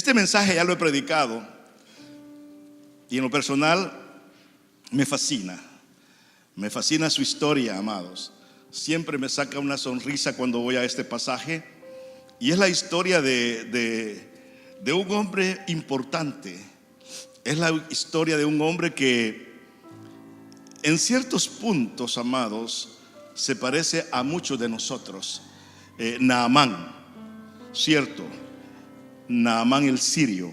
Este mensaje ya lo he predicado y en lo personal me fascina. Me fascina su historia, amados. Siempre me saca una sonrisa cuando voy a este pasaje. Y es la historia de un hombre importante. Es la historia de un hombre que en ciertos puntos, amados, se parece a muchos de nosotros. Naamán, cierto, Naamán el sirio.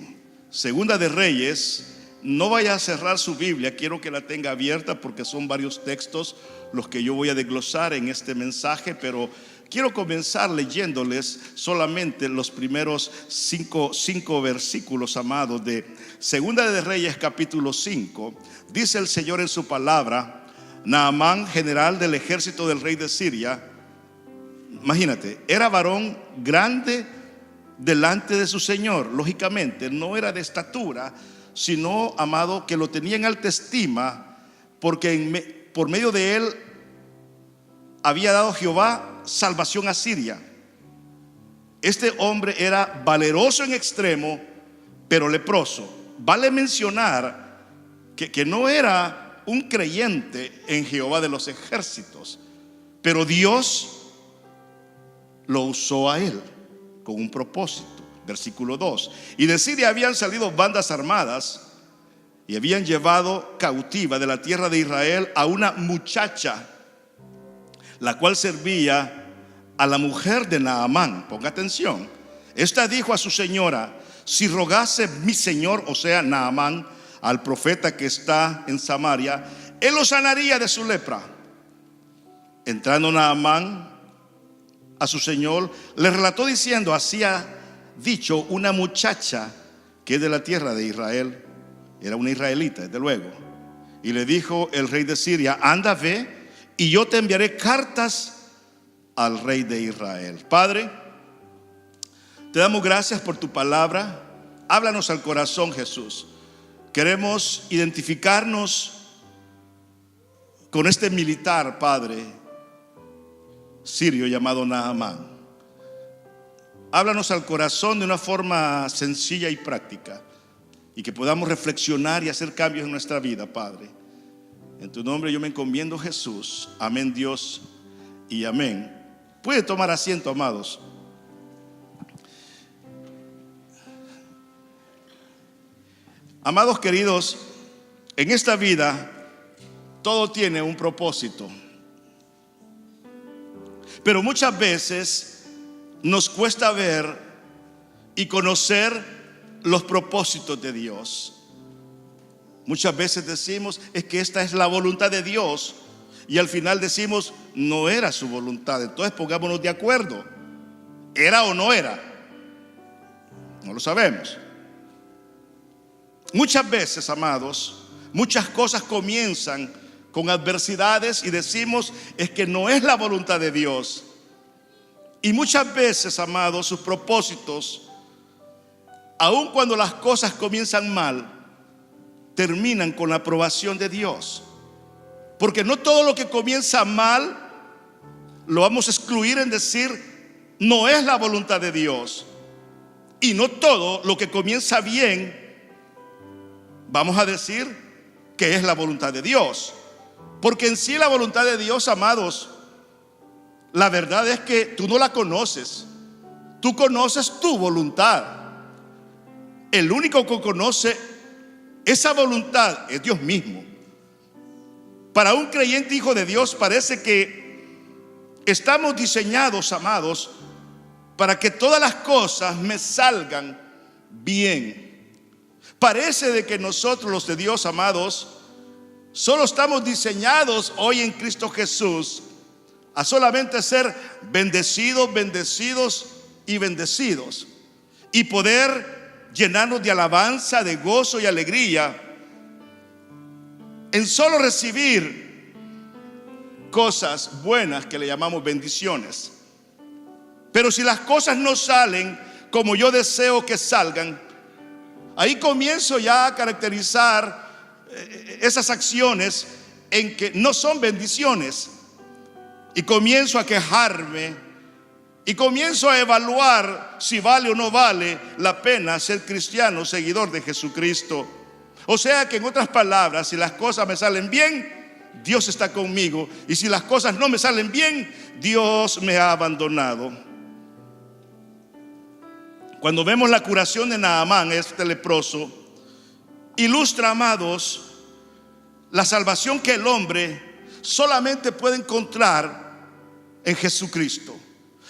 Segunda de Reyes. No vaya a cerrar su Biblia, quiero que la tenga abierta porque son varios textos los que yo voy a desglosar en este mensaje, pero quiero comenzar leyéndoles solamente los primeros cinco versículos, amados, de Segunda de Reyes capítulo 5. Dice el Señor en su palabra: Naamán, general del ejército del rey de Siria, imagínate, era varón grande delante de su señor. Lógicamente no era de estatura, sino, amado, que lo tenía en alta estima, porque por medio de él había dado Jehová salvación a Siria. Este hombre era valeroso en extremo, pero leproso. Vale mencionar que no era un creyente en Jehová de los ejércitos, pero Dios lo usó a él con un propósito. Versículo 2. Y de Siria habían salido bandas armadas y habían llevado cautiva de la tierra de Israel a una muchacha, la cual servía a la mujer de Naamán. Ponga atención. Esta dijo a su señora: si rogase mi señor, o sea Naamán, al profeta que está en Samaria, él lo sanaría de su lepra. Entrando Naamán a su señor, le relató diciendo: hacía dicho una muchacha que es de la tierra de Israel. Era una israelita, desde luego. Y le dijo el rey de Siria: anda, ve, y yo te enviaré cartas al rey de Israel. Padre, te damos gracias por tu palabra. Háblanos al corazón, Jesús. Queremos identificarnos con este militar, Padre, sirio llamado Naamán. Háblanos al corazón de una forma sencilla y práctica, y que podamos reflexionar y hacer cambios en nuestra vida, Padre. En tu nombre yo me encomiendo, Jesús. Amén, Dios, y amén. Puede tomar asiento, amados. Amados queridos, en esta vida todo tiene un propósito, pero muchas veces nos cuesta ver y conocer los propósitos de Dios. Muchas veces decimos: es que esta es la voluntad de Dios, y al final decimos: no era su voluntad. Entonces pongámonos de acuerdo. ¿Era o no era? No lo sabemos. Muchas veces, amados, muchas cosas comienzan con adversidades y decimos: es que no es la voluntad de Dios. Y muchas veces, amados, sus propósitos, aun cuando las cosas comienzan mal, terminan con la aprobación de Dios. Porque no todo lo que comienza mal lo vamos a excluir en decir: no es la voluntad de Dios. Y no todo lo que comienza bien vamos a decir que es la voluntad de Dios. Porque en sí la voluntad de Dios, amados, la verdad es que tú no la conoces. Tú conoces tu voluntad. El único que conoce esa voluntad es Dios mismo. Para un creyente hijo de Dios parece que estamos diseñados, amados, para que todas las cosas me salgan bien. Parece de que nosotros, los de Dios, amados, solo estamos diseñados hoy en Cristo Jesús a solamente ser bendecidos, bendecidos y bendecidos, y poder llenarnos de alabanza, de gozo y alegría en solo recibir cosas buenas que le llamamos bendiciones. Pero si las cosas no salen como yo deseo que salgan, ahí comienzo ya a caracterizar esas acciones en que no son bendiciones. Y comienzo a quejarme, y comienzo a evaluar si vale o no vale la pena ser cristiano, seguidor de Jesucristo. O sea que, en otras palabras, si las cosas me salen bien, Dios está conmigo, y si las cosas no me salen bien, Dios me ha abandonado. Cuando vemos la curación de Naamán, este leproso, ilustra, amados, la salvación que el hombre solamente puede encontrar en Jesucristo.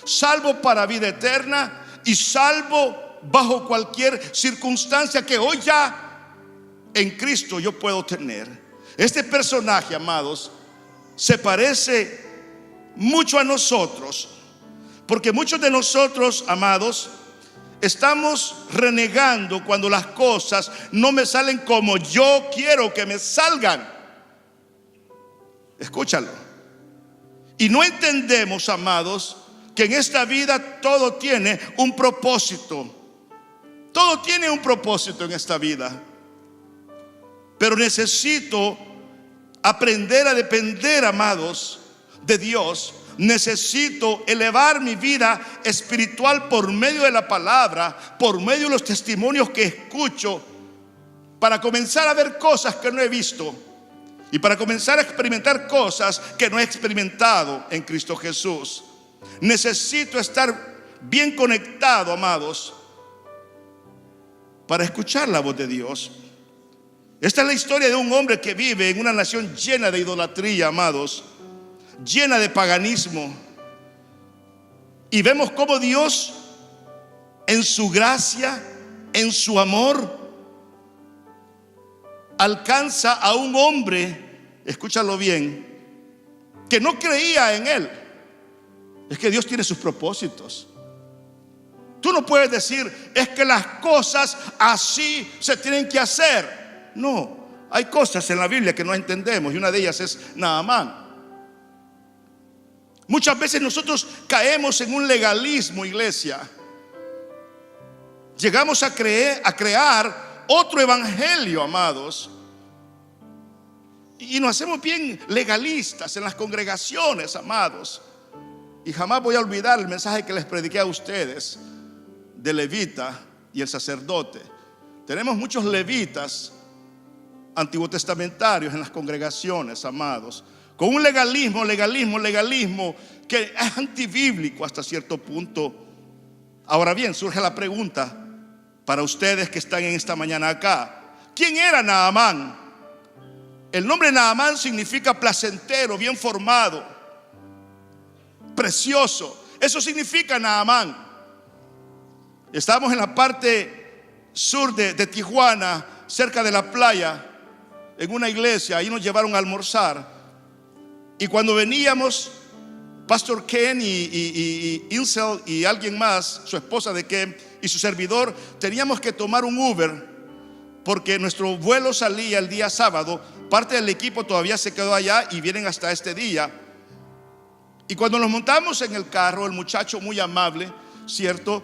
Salvo para vida eterna y salvo bajo cualquier circunstancia que hoy ya en Cristo yo puedo tener. Este personaje, amados, se parece mucho a nosotros, porque muchos de nosotros, amados, estamos renegando cuando las cosas no me salen como yo quiero que me salgan. Escúchalo. Y no entendemos, amados, que en esta vida todo tiene un propósito. Todo tiene un propósito en esta vida. Pero necesito aprender a depender, amados, de Dios. Necesito elevar mi vida espiritual por medio de la palabra, por medio de los testimonios que escucho, para comenzar a ver cosas que no he visto y para comenzar a experimentar cosas que no he experimentado en Cristo Jesús. Necesito estar bien conectado, amados, para escuchar la voz de Dios. Esta es la historia de un hombre que vive en una nación llena de idolatría, amados, llena de paganismo. Y vemos cómo Dios, en su gracia, en su amor, alcanza a un hombre, escúchalo bien, que no creía en él. Es que Dios tiene sus propósitos. Tú no puedes decir, es que las cosas así se tienen que hacer. No, hay cosas en la Biblia que no entendemos, y una de ellas es Naamán. Muchas veces nosotros caemos en un legalismo, iglesia. Llegamos a crear otro evangelio, amados, y nos hacemos bien legalistas en las congregaciones, amados. Y jamás voy a olvidar el mensaje que les prediqué a ustedes de levita y el sacerdote. Tenemos muchos levitas antiguo testamentarios en las congregaciones, amados, con un legalismo que es antibíblico hasta cierto punto. Ahora bien, surge la pregunta para ustedes que están en esta mañana acá: ¿quién era Naamán? El nombre Naamán significa placentero, bien formado, precioso. Eso significa Naamán. Estábamos en la parte sur de Tijuana, cerca de la playa, en una iglesia. Ahí nos llevaron a almorzar. Y cuando veníamos, Pastor Ken y Insel y alguien más, su esposa de Ken y su servidor, teníamos que tomar un Uber porque nuestro vuelo salía el día sábado. Parte del equipo todavía se quedó allá y vienen hasta este día. Y cuando nos montamos en el carro, el muchacho muy amable, ¿cierto?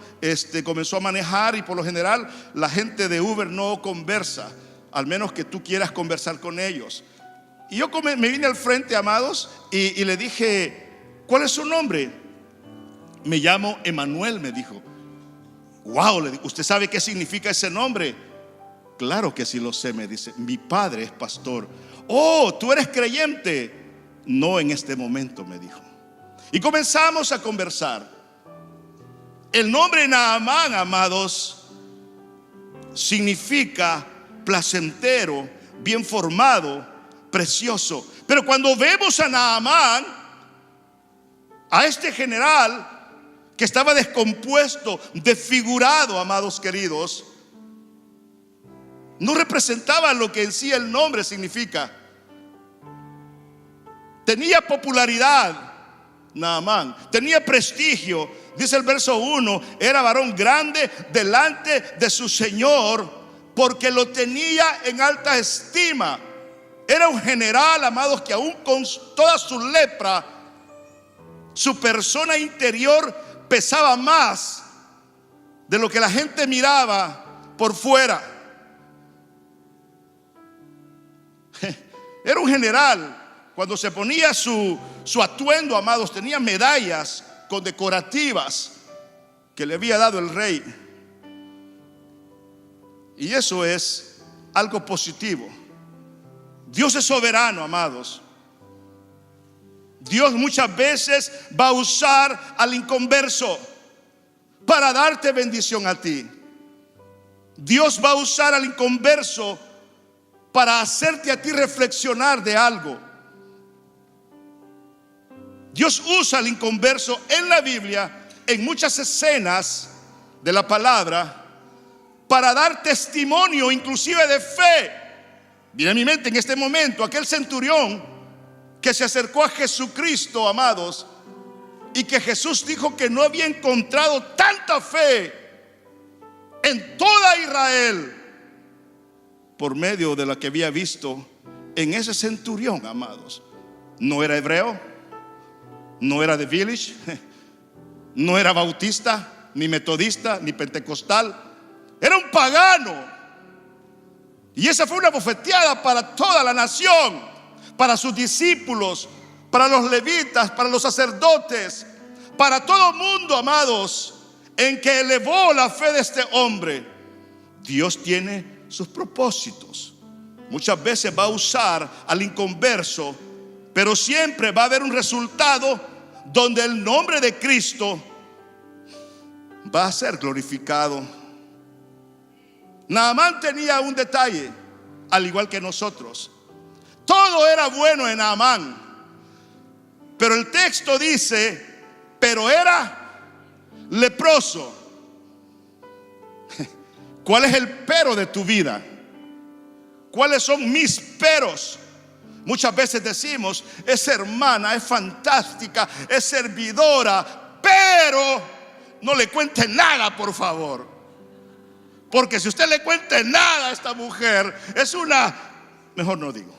Comenzó a manejar, y por lo general la gente de Uber no conversa, al menos que tú quieras conversar con ellos. Y yo me vine al frente, amados, y le dije: ¿cuál es su nombre? Me llamo Emanuel, me dijo. Wow, le digo, ¿usted sabe qué significa ese nombre? Claro que sí lo sé, me dice, mi padre es pastor. Oh, ¿tú eres creyente? No en este momento, me dijo. Y comenzamos a conversar. El nombre Naamán, amados, significa placentero, bien formado, precioso. Pero cuando vemos a Naamán, a este general que estaba descompuesto, desfigurado, amados queridos, no representaba lo que en sí el nombre significa. Tenía popularidad Naamán, tenía prestigio. Dice el verso 1: era varón grande delante de su señor, porque lo tenía en alta estima. Era un general, amados, que aún con toda su lepra, su persona interior pesaba más de lo que la gente miraba por fuera. Era un general. Cuando se ponía su atuendo, amados, tenía medallas condecorativas que le había dado el rey. Y eso es algo positivo. Dios es soberano, amados. Dios muchas veces va a usar al inconverso para darte bendición a ti. Dios va a usar al inconverso para hacerte a ti reflexionar de algo. Dios usa al inconverso en la Biblia, en muchas escenas de la palabra, para dar testimonio inclusive de fe. Viene a mi mente en este momento aquel centurión que se acercó a Jesucristo, amados, y que Jesús dijo que no había encontrado tanta fe en toda Israel por medio de la que había visto en ese centurión, amados. No era hebreo, no era de Village, no era bautista, ni metodista, ni pentecostal. Era un pagano. Y esa fue una bofeteada para toda la nación, para sus discípulos, para los levitas, para los sacerdotes, para todo el mundo, amados, en que elevó la fe de este hombre. Dios tiene sus propósitos. Muchas veces va a usar al inconverso, pero siempre va a haber un resultado donde el nombre de Cristo va a ser glorificado. Naamán tenía un detalle, al igual que nosotros. Todo era bueno en Naamán, pero el texto dice, pero era leproso. ¿Cuál es el pero de tu vida? ¿Cuáles son mis peros? Muchas veces decimos, esa hermana es fantástica, es servidora, pero no le cuente nada, por favor. Porque si usted le cuente nada a esta mujer, es una, mejor no digo.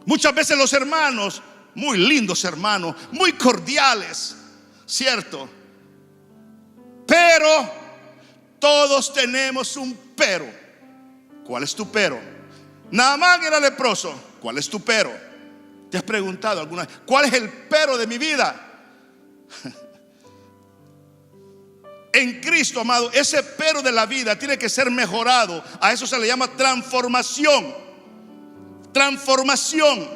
Muchas veces los hermanos, muy lindos hermanos, muy cordiales, ¿cierto? Pero todos tenemos un pero. ¿Cuál es tu pero? Naamán era leproso. ¿Cuál es tu pero? ¿Te has preguntado alguna vez cuál es el pero de mi vida? En Cristo, amado, ese pero de la vida tiene que ser mejorado. A eso se le llama transformación. Transformación.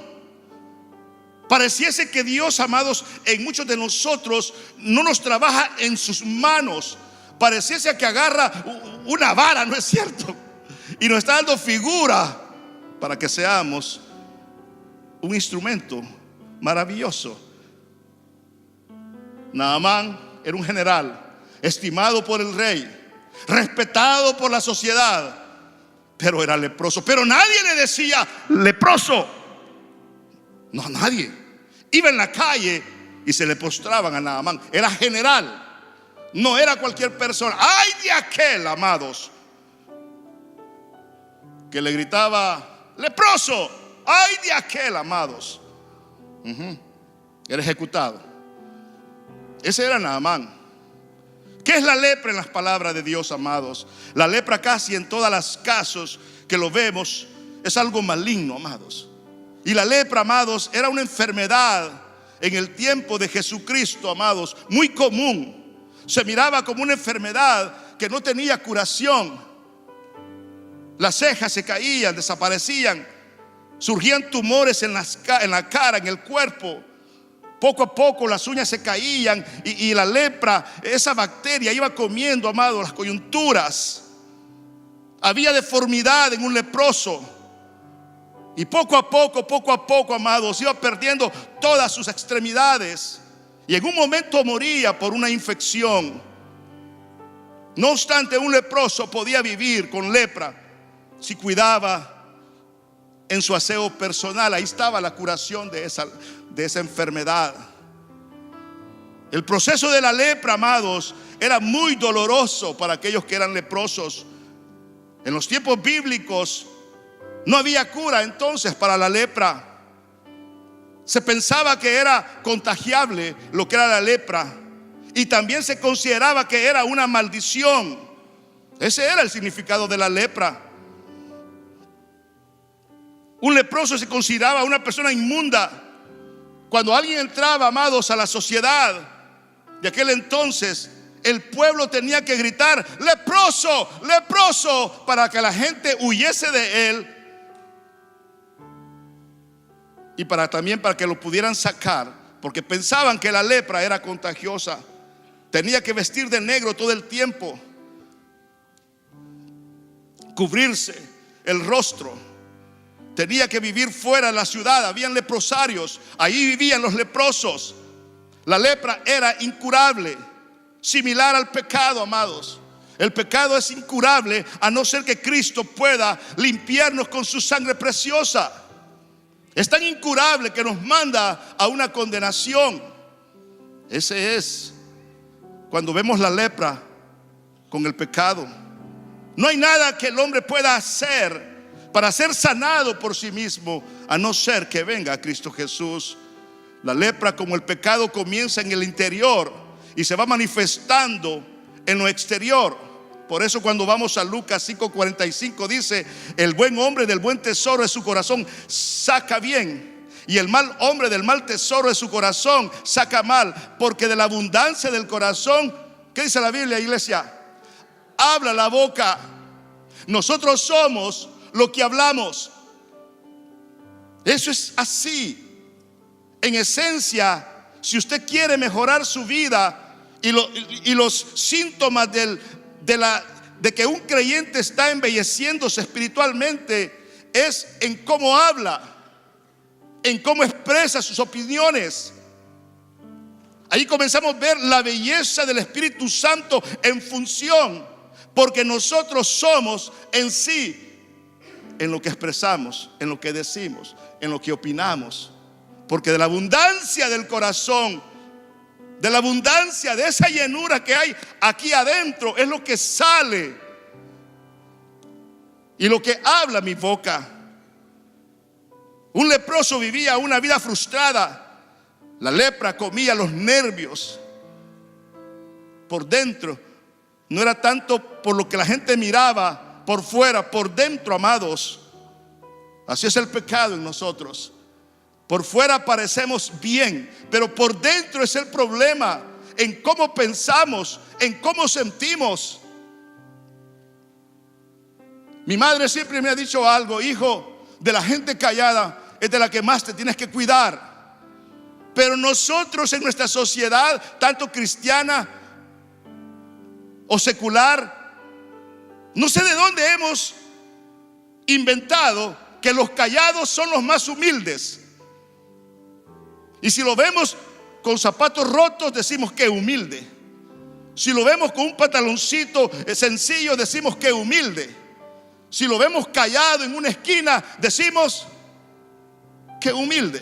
Pareciese que Dios, amados, en muchos de nosotros no nos trabaja en sus manos. Pareciese que agarra una vara, ¿no es cierto? Y nos está dando figura para que seamos un instrumento maravilloso. Naamán era un general, estimado por el rey, respetado por la sociedad, pero era leproso. Pero nadie le decía leproso. No, nadie. Iba en la calle y se le postraban a Naamán. Era general, no era cualquier persona. Ay de aquel, amados, que le gritaba leproso. Ay de aquel, amados. Era ejecutado. Ese era Naamán. ¿Qué es la lepra en las palabras de Dios, amados? La lepra, casi en todos los casos que lo vemos, es algo maligno, amados. Y la lepra, amados, era una enfermedad en el tiempo de Jesucristo, amados, muy común. Se miraba como una enfermedad que no tenía curación. Las cejas se caían, desaparecían, surgían tumores en la cara, en el cuerpo. Poco a poco las uñas se caían y la lepra, esa bacteria iba comiendo, amados, las coyunturas. Había deformidad en un leproso. Y poco a poco, amados, iba perdiendo todas sus extremidades. Y en un momento moría por una infección. No obstante, un leproso podía vivir con lepra si cuidaba en su aseo personal. Ahí estaba la curación de esa enfermedad. El proceso de la lepra, amados, era muy doloroso para aquellos que eran leprosos. En los tiempos bíblicos no había cura entonces para la lepra. Se pensaba que era contagiable lo que era la lepra, y también se consideraba que era una maldición. Ese era el significado de la lepra. Un leproso se consideraba una persona inmunda, Cuando alguien entraba, amados, a la sociedad de aquel entonces, el pueblo tenía que gritar: leproso, leproso, para que la gente huyese de él y también para que lo pudieran sacar, porque pensaban que la lepra era contagiosa. Tenía que vestir de negro todo el tiempo, cubrirse el rostro. Tenía que vivir fuera de la ciudad. Habían leprosarios, ahí vivían los leprosos. La lepra era incurable, similar al pecado, amados. El pecado es incurable a no ser que Cristo pueda limpiarnos con su sangre preciosa. Es tan incurable que nos manda a una condenación. Ese es cuando vemos la lepra con el pecado. No hay nada que el hombre pueda hacer para ser sanado por sí mismo, a no ser que venga Cristo Jesús. La lepra, como el pecado, comienza en el interior y se va manifestando en lo exterior. Por eso cuando vamos a Lucas 5:45 dice: el buen hombre del buen tesoro de su corazón saca bien, y el mal hombre del mal tesoro de su corazón saca mal, porque de la abundancia del corazón, ¿qué dice la Biblia, iglesia? Habla la boca. Nosotros somos lo que hablamos. Eso es así. En esencia, si usted quiere mejorar su vida y los síntomas de que un creyente está embelleciéndose espiritualmente, es en cómo habla, en cómo expresa sus opiniones. Ahí comenzamos a ver la belleza del Espíritu Santo en función, porque nosotros somos en sí, en lo que expresamos, en lo que decimos, en lo que opinamos. Porque de la abundancia del corazón, de la abundancia de esa llenura que hay aquí adentro, es lo que sale y lo que habla mi boca. Un leproso vivía una vida frustrada. La lepra comía los nervios por dentro. No era tanto por lo que la gente miraba por fuera, por dentro, amados. Así es el pecado en nosotros. Por fuera parecemos bien, pero por dentro es el problema, en cómo pensamos, en cómo sentimos. Mi madre siempre me ha dicho algo: hijo, de la gente callada es de la que más te tienes que cuidar. Pero nosotros en nuestra sociedad, tanto cristiana o secular, no sé de dónde hemos inventado que los callados son los más humildes. Y si lo vemos con zapatos rotos, decimos que humilde. Si lo vemos con un pantaloncito sencillo, decimos que humilde. Si lo vemos callado en una esquina, decimos que humilde.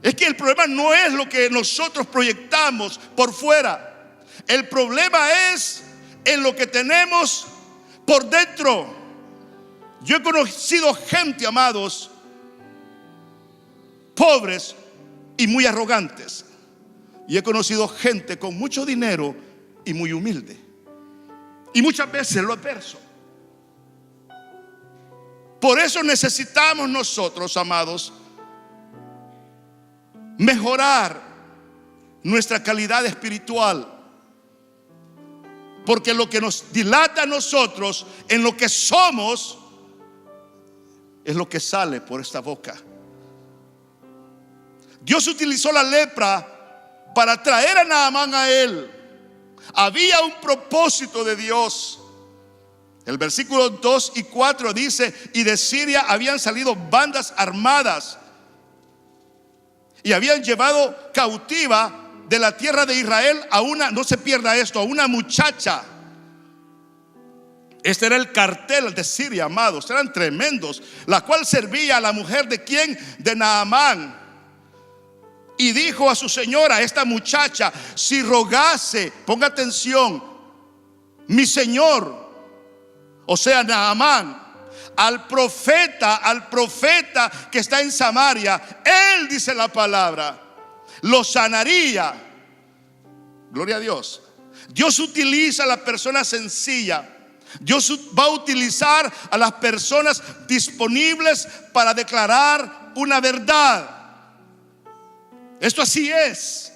Es que el problema no es lo que nosotros proyectamos por fuera. El problema es en lo que tenemos por dentro. Yo he conocido gente, amados, pobres y muy arrogantes. Y he conocido gente con mucho dinero y muy humilde. Y muchas veces lo adverso. Por eso necesitamos nosotros, amados, mejorar nuestra calidad espiritual. Porque lo que nos dilata a nosotros en lo que somos es lo que sale por esta boca. Dios utilizó la lepra para traer a Naamán a él. Había un propósito de Dios. El versículo 2 y 4 dice: y de Siria habían salido bandas armadas y habían llevado cautiva de la tierra de Israel a una, no se pierda esto, a una muchacha. Este era el cartel de Siria, amados. Eran tremendos. La cual servía a la mujer de ¿quién? De Naamán. Y dijo a su señora, esta muchacha, si rogase, ponga atención, mi señor, o sea Naamán, al profeta que está en Samaria, él, dice la palabra, lo sanaría. Gloria a Dios. Dios utiliza a la persona sencilla. Dios va a utilizar a las personas disponibles para declarar una verdad. Esto así es.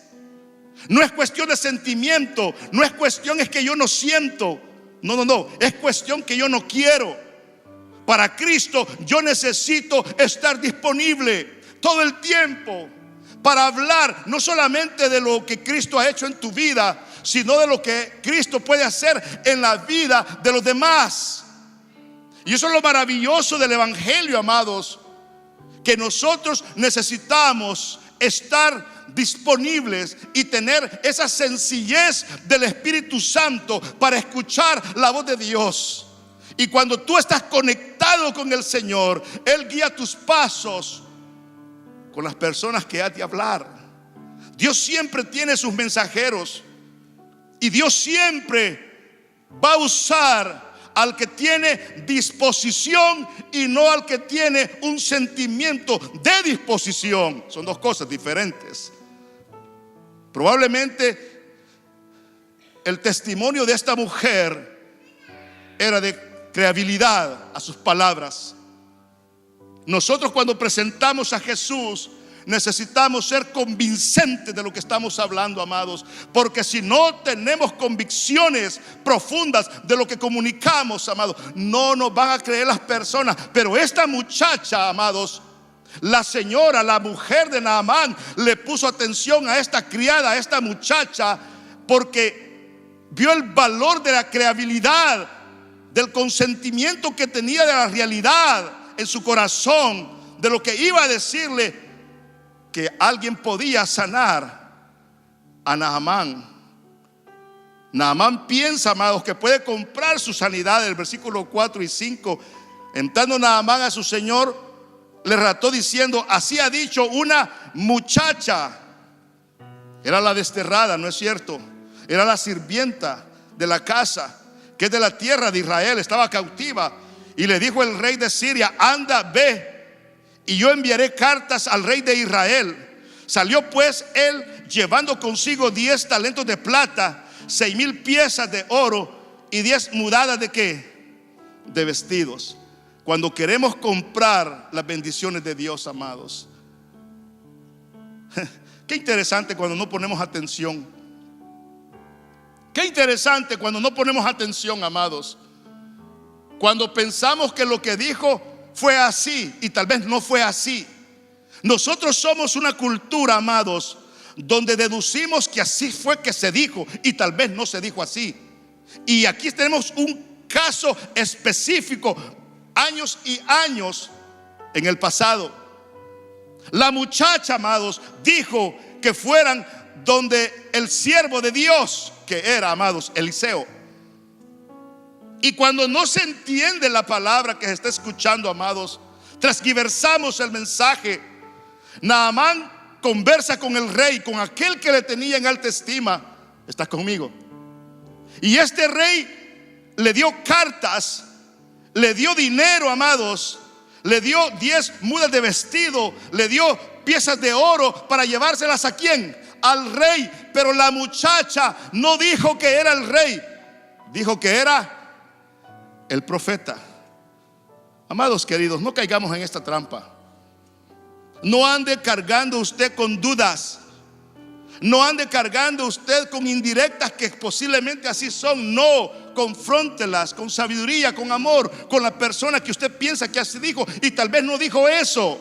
No es cuestión de sentimiento. No es cuestión es que yo no siento. No. Es cuestión que yo no quiero. Para Cristo yo necesito estar disponible todo el tiempo para hablar no solamente de lo que Cristo ha hecho en tu vida, sino de lo que Cristo puede hacer en la vida de los demás. Y eso es lo maravilloso del Evangelio, amados, que nosotros necesitamos estar disponibles y tener esa sencillez del Espíritu Santo para escuchar la voz de Dios. Y cuando tú estás conectado con el Señor, Él guía tus pasos con las personas que ha de hablar. Dios siempre tiene sus mensajeros y Dios siempre va a usar al que tiene disposición y no al que tiene un sentimiento de disposición. Son dos cosas diferentes. Probablemente el testimonio de esta mujer era de credibilidad a sus palabras. Nosotros, cuando presentamos a Jesús, necesitamos ser convincentes de lo que estamos hablando, amados, porque si no tenemos convicciones profundas de lo que comunicamos, amados, no nos van a creer las personas. Pero esta muchacha, amados, la señora, la mujer de Naamán, le puso atención a esta criada, a esta muchacha, porque vio el valor de la credibilidad, del consentimiento que tenía de la realidad en su corazón, de lo que iba a decirle, que alguien podía sanar a Naamán. Naamán piensa, amados, que puede comprar su sanidad. El versículo 4 y 5. Entrando Naamán a su señor, le relató diciendo: así ha dicho una muchacha. Era la desterrada, ¿no es cierto? Era la sirvienta de la casa, que es de la tierra de Israel, estaba cautiva. Y le dijo el rey de Siria: anda, ve, y yo enviaré cartas al rey de Israel. Salió pues él llevando consigo 10 talentos de plata, 6,000 piezas de oro y 10 mudadas de ¿qué? De vestidos. Cuando queremos comprar las bendiciones de Dios, amados, qué interesante cuando no ponemos atención. Qué interesante cuando no ponemos atención, amados. Cuando pensamos que lo que dijo fue así y tal vez no fue así. Nosotros somos una cultura, amados, donde deducimos que así fue que se dijo y tal vez no se dijo así. Y aquí tenemos un caso específico, años y años en el pasado. La muchacha, amados, dijo que fueran donde el siervo de Dios, que era, amados, Eliseo. Y cuando no se entiende la palabra que se está escuchando, amados, transgiversamos el mensaje. Naamán conversa con el rey, con aquel que le tenía en alta estima. ¿Estás conmigo? Y este rey le dio cartas, le dio dinero, amados, le dio 10 mudas de vestido, le dio piezas de oro para llevárselas ¿a quién? Al rey. Pero la muchacha no dijo que era el rey, dijo que era el profeta. Amados queridos, no caigamos en esta trampa. No ande cargando usted con dudas. No ande cargando usted con indirectas que posiblemente así son. No, confróntelas con sabiduría, con amor, con la persona que usted piensa que así dijo y tal vez no dijo eso.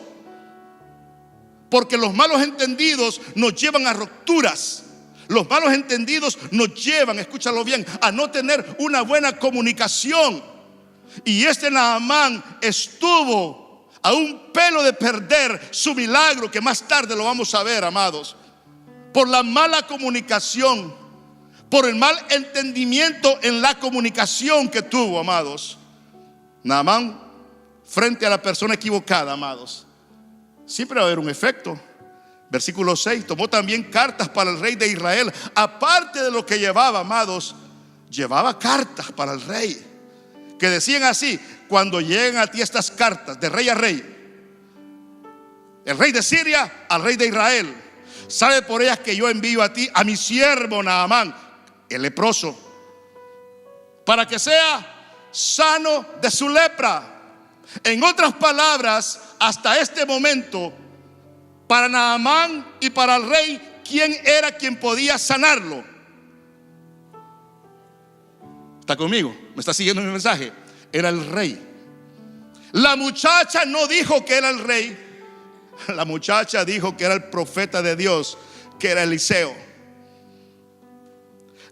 Porque los malos entendidos nos llevan a rupturas. Los malos entendidos nos llevan, escúchalo bien, a no tener una buena comunicación. Y este Naamán estuvo a un pelo de perder su milagro, que más tarde lo vamos a ver, amados, por la mala comunicación, por el mal entendimiento en la comunicación que tuvo, amados. Naamán, frente a la persona equivocada, amados, siempre va a haber un efecto. Versículo 6, tomó también cartas para el rey de Israel. Aparte de lo que llevaba, amados, llevaba cartas para el rey, que decían así: cuando lleguen a ti estas cartas de rey a rey, el rey de Siria al rey de Israel, sabe por ellas que yo envío a ti a mi siervo Naamán, el leproso, para que sea sano de su lepra. En otras palabras, hasta este momento, para Naamán y para el rey, ¿quién era quien podía sanarlo? ¿Está conmigo? ¿Me está siguiendo mi mensaje? Era el rey. La muchacha no dijo que era el rey. La muchacha dijo que era el profeta de Dios, que era Eliseo.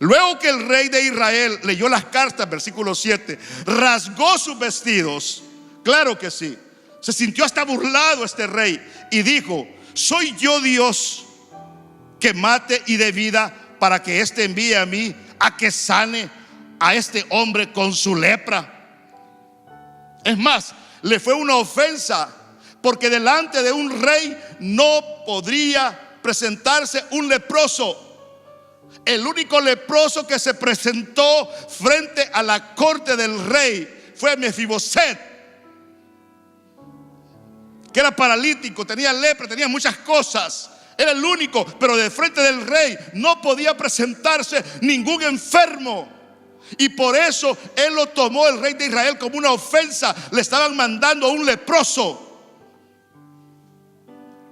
Luego que el rey de Israel leyó las cartas, versículo 7, rasgó sus vestidos. Claro que sí. Se sintió hasta burlado este rey y dijo: ¿soy yo Dios que mate y dé vida para que éste envíe a mí a que sane a este hombre con su lepra? Es más, le fue una ofensa, porque delante de un rey no podría presentarse un leproso. El único leproso que se presentó frente a la corte del rey fue Mefiboset, que era paralítico, tenía lepra, tenía muchas cosas. Era el único, pero de frente del rey no podía presentarse ningún enfermo. Y por eso él lo tomó, el rey de Israel, como una ofensa. Le estaban mandando a un leproso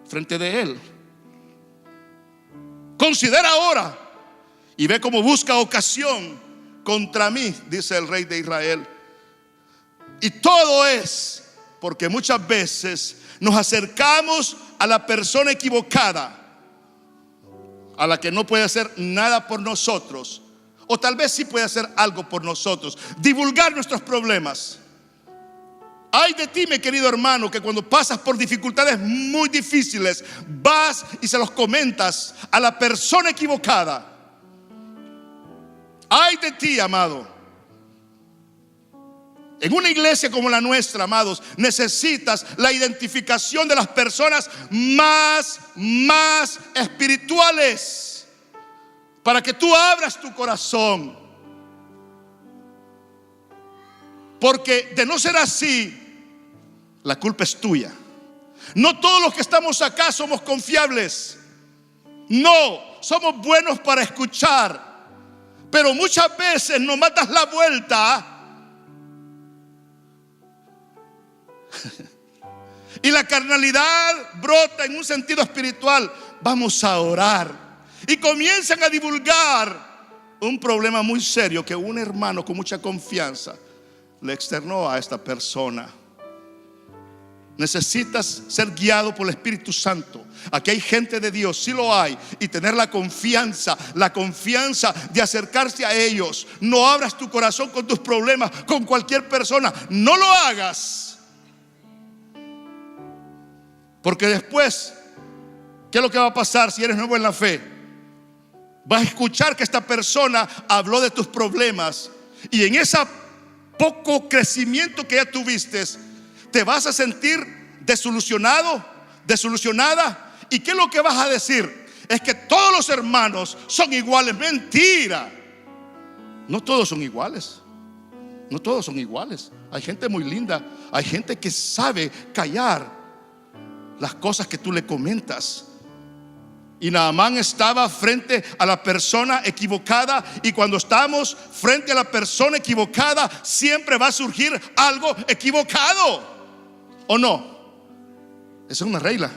frente de él. Considera ahora y ve cómo busca ocasión contra mí, dice el rey de Israel. Y todo es porque muchas veces nos acercamos a la persona equivocada, a la que no puede hacer nada por nosotros, o tal vez sí puede hacer algo por nosotros, divulgar nuestros problemas. Ay de ti, mi querido hermano, que cuando pasas por dificultades muy difíciles, vas y se los comentas a la persona equivocada. Ay de ti, amado. En una iglesia como la nuestra, amados, necesitas la identificación de las personas más espirituales, para que tú abras tu corazón. Porque de no ser así, la culpa es tuya. No todos los que estamos acá somos confiables. No, somos buenos para escuchar, pero muchas veces nos das la vuelta y la carnalidad brota en un sentido espiritual. Vamos a orar, y comienzan a divulgar un problema muy serio que un hermano con mucha confianza le externó a esta persona. Necesitas ser guiado por el Espíritu Santo. Aquí hay gente de Dios, sí lo hay, y tener la confianza de acercarse a ellos. No abras tu corazón con tus problemas con cualquier persona. No lo hagas, porque después, ¿qué es lo que va a pasar si eres nuevo en la fe? Vas a escuchar que esta persona habló de tus problemas, y en ese poco crecimiento que ya tuviste, te vas a sentir desilusionado, desilusionada. ¿Y qué es lo que vas a decir? Es que todos los hermanos son iguales. Mentira. No todos son iguales. No todos son iguales. Hay gente muy linda. Hay gente que sabe callar las cosas que tú le comentas. Y Naamán estaba frente a la persona equivocada. Y cuando estamos frente a la persona equivocada, siempre va a surgir algo equivocado, ¿o no? Esa es una regla.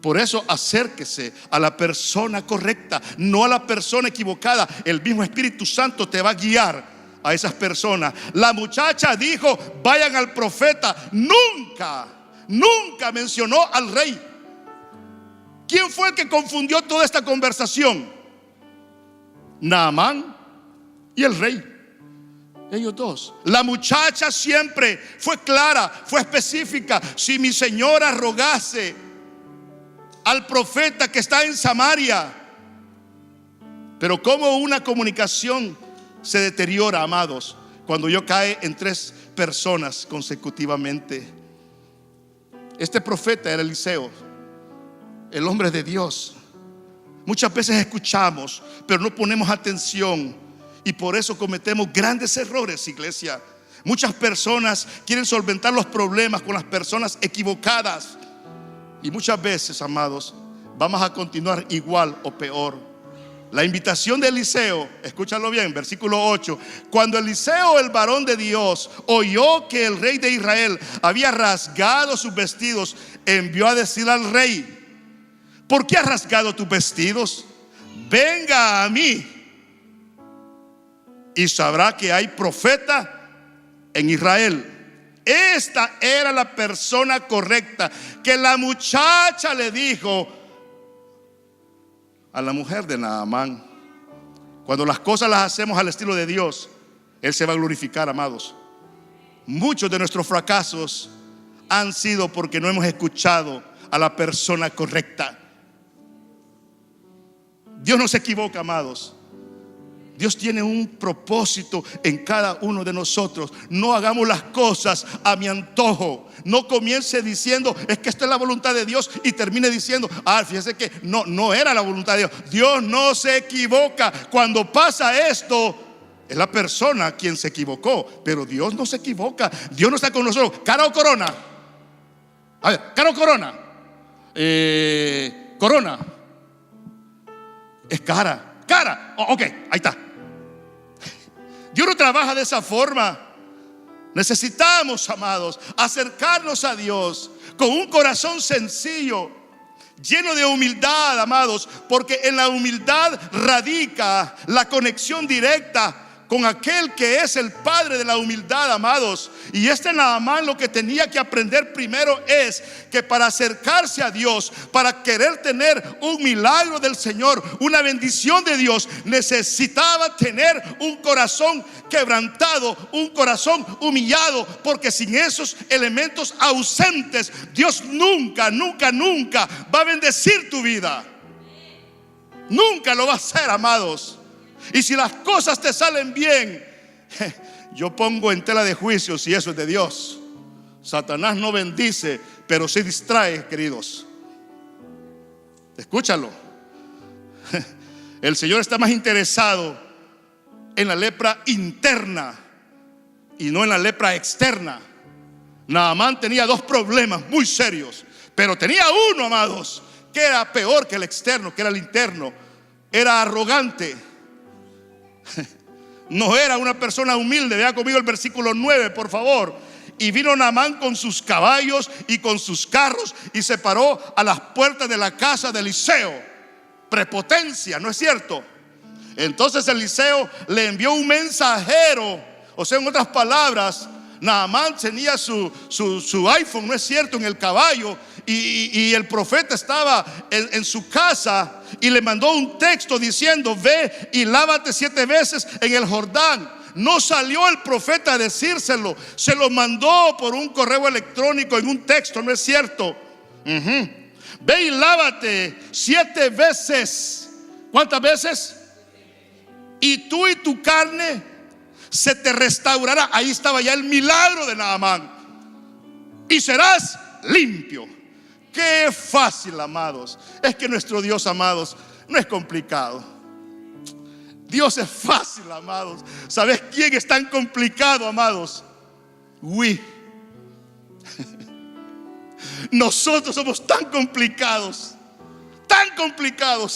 Por eso acérquese a la persona correcta, no a la persona equivocada. El mismo Espíritu Santo te va a guiar a esas personas. La muchacha dijo: vayan al profeta. Nunca mencionó al rey. ¿Quién fue el que confundió toda esta conversación? Naamán y el rey. Ellos dos. La muchacha siempre fue clara, fue específica. Si mi señora rogase al profeta que está en Samaria. Pero cómo una comunicación se deteriora, amados, cuando yo cae en tres personas consecutivamente. Este profeta era Eliseo, el hombre de Dios. Muchas veces escuchamos, pero no ponemos atención, y por eso cometemos grandes errores, iglesia. Muchas personas quieren solventar los problemas con las personas equivocadas, y muchas veces, amados, vamos a continuar igual o peor. La invitación de Eliseo, escúchalo bien, versículo 8. Cuando Eliseo, el varón de Dios, oyó que el rey de Israel había rasgado sus vestidos, envió a decir al rey: ¿por qué has rasgado tus vestidos? Venga a mí y sabrá que hay profeta en Israel. Esta era la persona correcta que la muchacha le dijo a la mujer de Naamán. Cuando las cosas las hacemos al estilo de Dios, Él se va a glorificar, amados. Muchos de nuestros fracasos han sido porque no hemos escuchado a la persona correcta. Dios no se equivoca, amados. Dios tiene un propósito en cada uno de nosotros. No hagamos las cosas a mi antojo. No comience diciendo: es que esto es la voluntad de Dios, y termine diciendo: fíjese que no era la voluntad de Dios. Dios no se equivoca. Cuando pasa esto, es la persona quien se equivocó, pero Dios no se equivoca. Dios no está con nosotros. ¿Cara o corona? A ver, ¿cara o corona? Corona. Es cara. Cara. Ok, ahí está. Dios no trabaja de esa forma. Necesitamos, amados, acercarnos a Dios con un corazón sencillo, lleno de humildad, amados, porque en la humildad radica la conexión directa con aquel que es el padre de la humildad, amados. Y Naamán lo que tenía que aprender primero es que para acercarse a Dios, para querer tener un milagro del Señor, una bendición de Dios, necesitaba tener un corazón quebrantado, un corazón humillado, porque sin esos elementos ausentes, Dios nunca va a bendecir tu vida. Nunca lo va a hacer, amados. Y si las cosas te salen bien, yo pongo en tela de juicio si eso es de Dios. Satanás no bendice, pero sí distrae, queridos. Escúchalo. El Señor está más interesado en la lepra interna y no en la lepra externa. Naamán tenía dos problemas muy serios, pero tenía uno, amados, que era peor que el externo, que era el interno. Era arrogante. No era una persona humilde. Vea conmigo el versículo 9, por favor. Y vino Naamán con sus caballos y con sus carros y se paró a las puertas de la casa de Eliseo. Prepotencia, ¿no es cierto? Entonces Eliseo le envió un mensajero. O sea, en otras palabras, Naamán tenía su iPhone, ¿no es cierto?, en el caballo, y el profeta estaba en su casa, y le mandó un texto diciendo: ve y lávate 7 veces en el Jordán. No salió el profeta a decírselo, se lo mandó por un correo electrónico en un texto, ¿no es cierto? Ve y lávate 7 veces. ¿Cuántas veces? Y tú y tu carne se te restaurará. Ahí estaba ya el milagro de Naamán. Y serás limpio. Qué fácil, amados. Es que nuestro Dios, amados, no es complicado. Dios es fácil, amados. ¿Sabes quién es tan complicado, amados? Nosotros somos tan complicados,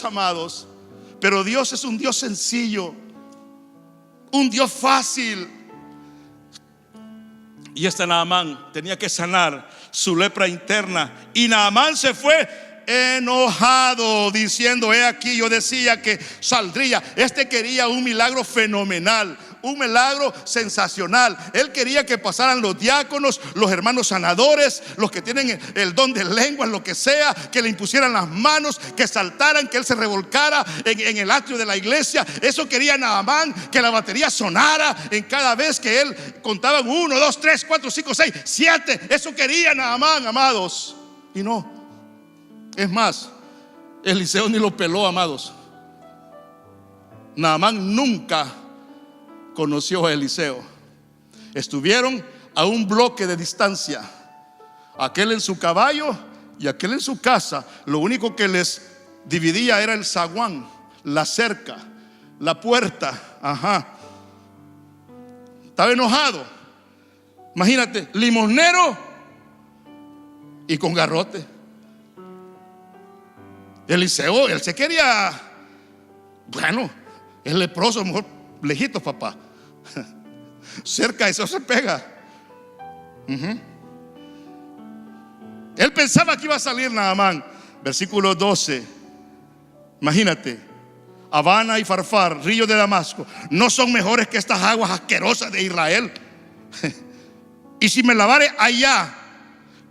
amados. Pero Dios es un Dios sencillo, un Dios fácil. Y Naamán tenía que sanar su lepra interna. Y Naamán se fue enojado, diciendo: he aquí, yo decía que saldría. Quería un milagro fenomenal, un milagro sensacional. Él quería que pasaran los diáconos, los hermanos sanadores, los que tienen el don de lenguas, lo que sea, que le impusieran las manos, que saltaran, que él se revolcara en el atrio de la iglesia. Eso quería Naamán, que la batería sonara en cada vez que él contaba 1, 2, 3, 4, 5, 6, 7. Eso quería Naamán, amados. Y no. Es más, Eliseo ni lo peló, amados. Naamán nunca conoció a Eliseo. Estuvieron a un bloque de distancia, aquel en su caballo y aquel en su casa. Lo único que les dividía era el zaguán, la cerca, la puerta. Estaba enojado. Imagínate, limosnero y con garrote. Eliseo, él se quería Bueno, es leproso, mejor lejitos, papá. Cerca, eso se pega. Él pensaba que iba a salir Naamán. Versículo 12. Imagínate: Abana y Farfar, río de Damasco, ¿no son mejores que estas aguas asquerosas de Israel? Y si me lavare allá,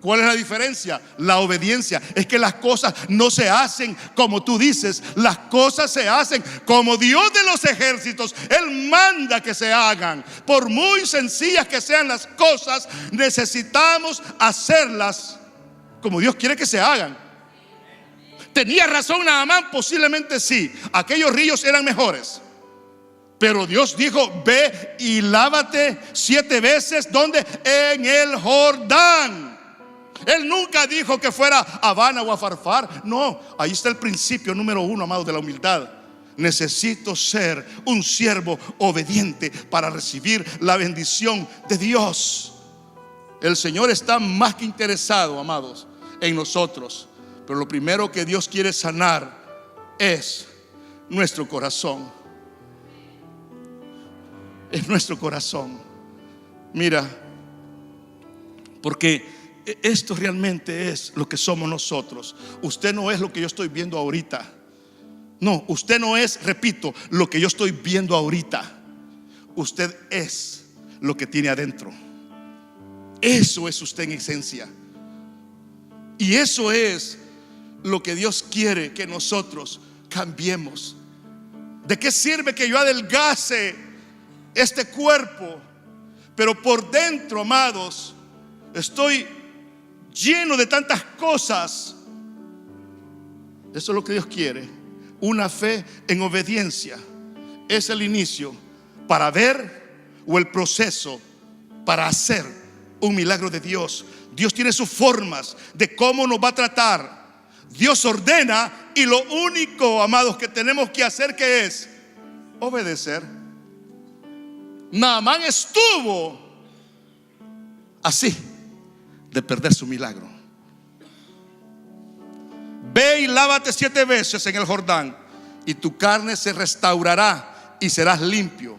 ¿cuál es la diferencia? La obediencia. Es que las cosas no se hacen como tú dices, las cosas se hacen como Dios de los ejércitos. Él manda que se hagan. Por muy sencillas que sean las cosas, necesitamos hacerlas como Dios quiere que se hagan. ¿Tenía razón Naamán? Posiblemente sí. Aquellos ríos eran mejores. Pero Dios dijo: ve y lávate 7 veces. ¿Dónde? En el Jordán. Él nunca dijo que fuera a Abana o a Farfar. No, ahí está el principio número 1, amados, de la humildad. Necesito ser un siervo obediente para recibir la bendición de Dios. El Señor está más que interesado, amados, en nosotros. Pero lo primero que Dios quiere sanar es nuestro corazón. Es nuestro corazón. Mira, porque esto realmente es lo que somos nosotros. Usted no es lo que yo estoy viendo ahorita. No, usted no es, repito, lo que yo estoy viendo ahorita. Usted es lo que tiene adentro. Eso es usted en esencia. Y eso es lo que Dios quiere que nosotros cambiemos. ¿De qué sirve que yo adelgace este cuerpo, pero por dentro, amados, estoy lleno de tantas cosas? Eso es lo que Dios quiere. Una fe en obediencia es el inicio para ver, o el proceso para hacer un milagro de Dios. Dios tiene sus formas de cómo nos va a tratar. Dios ordena, y lo único, amados, que tenemos que hacer, ¿qué es? Obedecer. Naamán estuvo así de perder su milagro. Ve y lávate 7 veces en el Jordán, y tu carne se restaurará y serás limpio.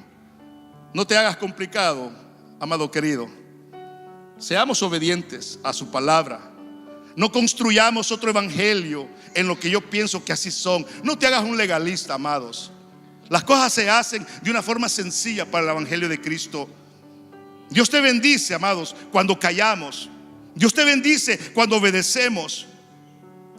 No te hagas complicado, amado querido. Seamos obedientes a su palabra. No construyamos otro evangelio en lo que yo pienso que así son. No te hagas un legalista, amados. Las cosas se hacen de una forma sencilla para el evangelio de Cristo. Dios te bendice, amados, cuando callamos. Dios te bendice cuando obedecemos.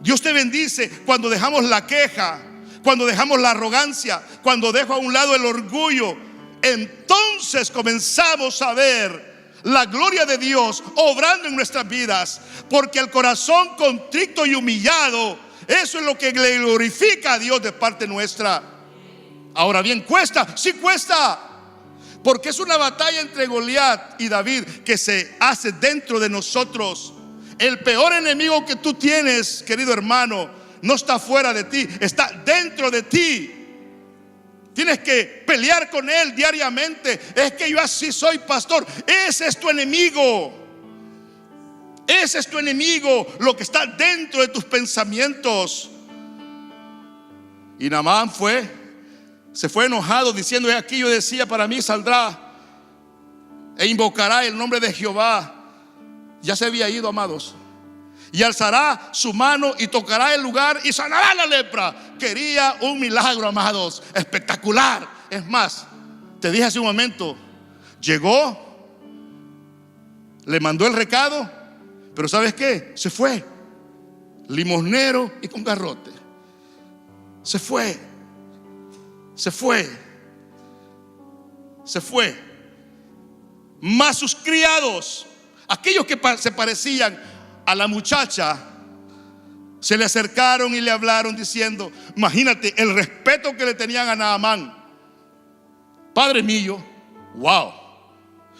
Dios te bendice cuando dejamos la queja, cuando dejamos la arrogancia, cuando dejo a un lado el orgullo. Entonces comenzamos a ver la gloria de Dios obrando en nuestras vidas. Porque el corazón contrito y humillado, eso es lo que le glorifica a Dios de parte nuestra. Ahora bien, cuesta, sí cuesta, porque es una batalla entre Goliat y David que se hace dentro de nosotros. El peor enemigo que tú tienes, querido hermano, no está fuera de ti, está dentro de ti. Tienes que pelear con él diariamente. Es que yo así soy, pastor. Ese es tu enemigo. Ese es tu enemigo, lo que está dentro de tus pensamientos. Y Naamán se fue enojado, diciendo: aquí yo decía, para mí saldrá e invocará el nombre de Jehová. Ya se había ido, amados. Y alzará su mano y tocará el lugar y sanará la lepra. Quería un milagro, amados, espectacular. Es más, te dije hace un momento, llegó, le mandó el recado, pero ¿sabes qué? Se fue, limosnero y con garrote. Se fue. Más sus criados, aquellos que se parecían a la muchacha, se le acercaron y le hablaron diciendo: imagínate el respeto que le tenían a Naamán. Padre mío, wow,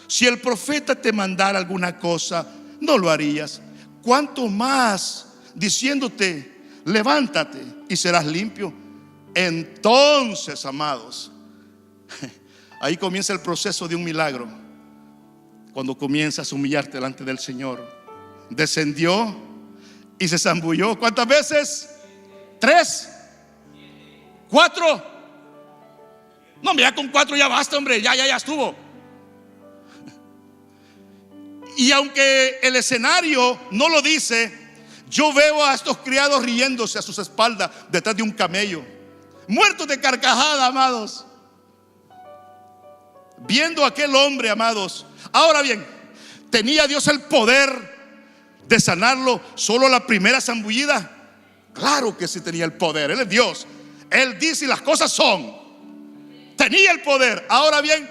si el profeta te mandara alguna cosa, no lo harías. ¿Cuánto más diciéndote: levántate y serás limpio? Entonces, amados, ahí comienza el proceso de un milagro. Cuando comienzas a humillarte delante del Señor. Descendió y se zambulló. ¿Cuántas veces? 3, 4. No, ya con 4 ya basta, hombre, ya estuvo. Y aunque el escenario no lo dice, yo veo a estos criados riéndose a sus espaldas detrás de un camello, muertos de carcajada, amados, viendo a aquel hombre, amados. Ahora bien, ¿tenía Dios el poder de sanarlo solo la primera zambullida? Claro que sí tenía el poder. Él es Dios. Él dice y las cosas son. Tenía el poder. Ahora bien,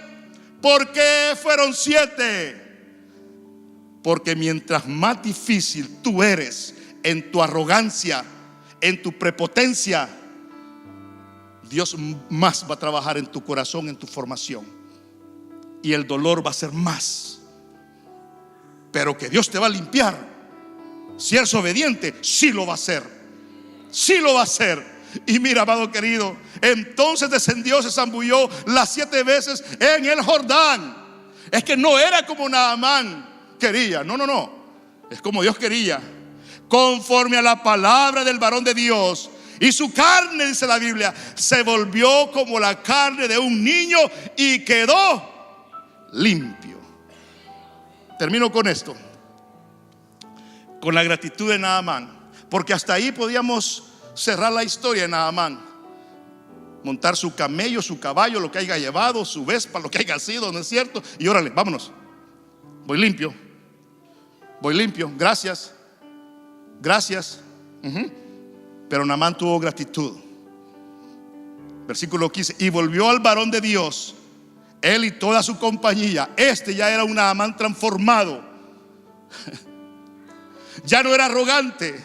¿por qué fueron 7? Porque mientras más difícil tú eres en tu arrogancia, en tu prepotencia, Dios más va a trabajar en tu corazón, en tu formación, y el dolor va a ser más. Pero que Dios te va a limpiar. Si eres obediente, sí lo va a hacer. Sí lo va a hacer. Y mira, amado querido, entonces descendió, se zambulló las 7 veces en el Jordán. Es que no era como Naamán quería, no, es como Dios quería, conforme a la palabra del varón de Dios. Y su carne, dice la Biblia, se volvió como la carne de un niño y quedó limpio. Termino con esto, con la gratitud de Naamán, porque hasta ahí podíamos cerrar la historia de Naamán. Montar su camello, su caballo, lo que haya llevado, su vespa, lo que haya sido, ¿no es cierto? Y órale, vámonos. Voy limpio, gracias. Pero Naamán tuvo gratitud. Versículo 15. Y volvió al varón de Dios, él y toda su compañía. Este ya era un Naamán transformado. Ya no era arrogante.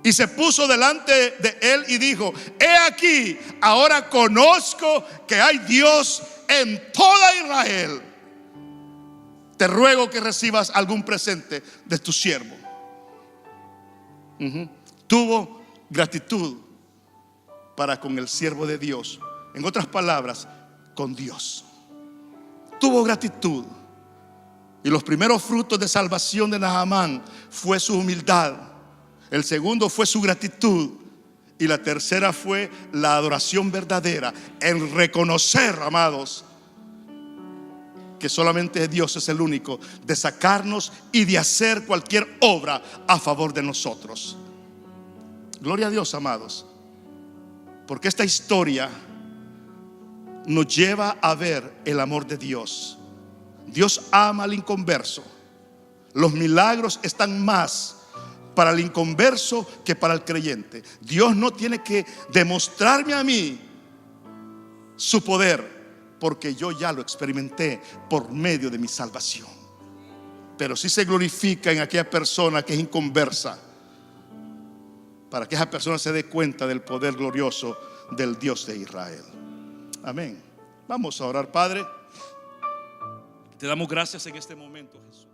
Y se puso delante de él y dijo: he aquí, ahora conozco que hay Dios en toda Israel. Te ruego que recibas algún presente de tu siervo. Tuvo gratitud para con el siervo de Dios. En otras palabras, con Dios. Tuvo gratitud. Y los primeros frutos de salvación de Naamán fue su humildad. El segundo fue su gratitud. Y la tercera fue la adoración verdadera. El reconocer, amados, que solamente Dios es el único de sacarnos y de hacer cualquier obra a favor de nosotros. Gloria a Dios, amados, porque esta historia nos lleva a ver el amor de Dios. Dios ama al inconverso. Los milagros están más para el inconverso que para el creyente. Dios no tiene que demostrarme a mí su poder, porque yo ya lo experimenté por medio de mi salvación. Pero sí se glorifica en aquella persona que es inconversa, para que esa persona se dé cuenta del poder glorioso del Dios de Israel. Amén. Vamos a orar. Padre, te damos gracias en este momento, Jesús.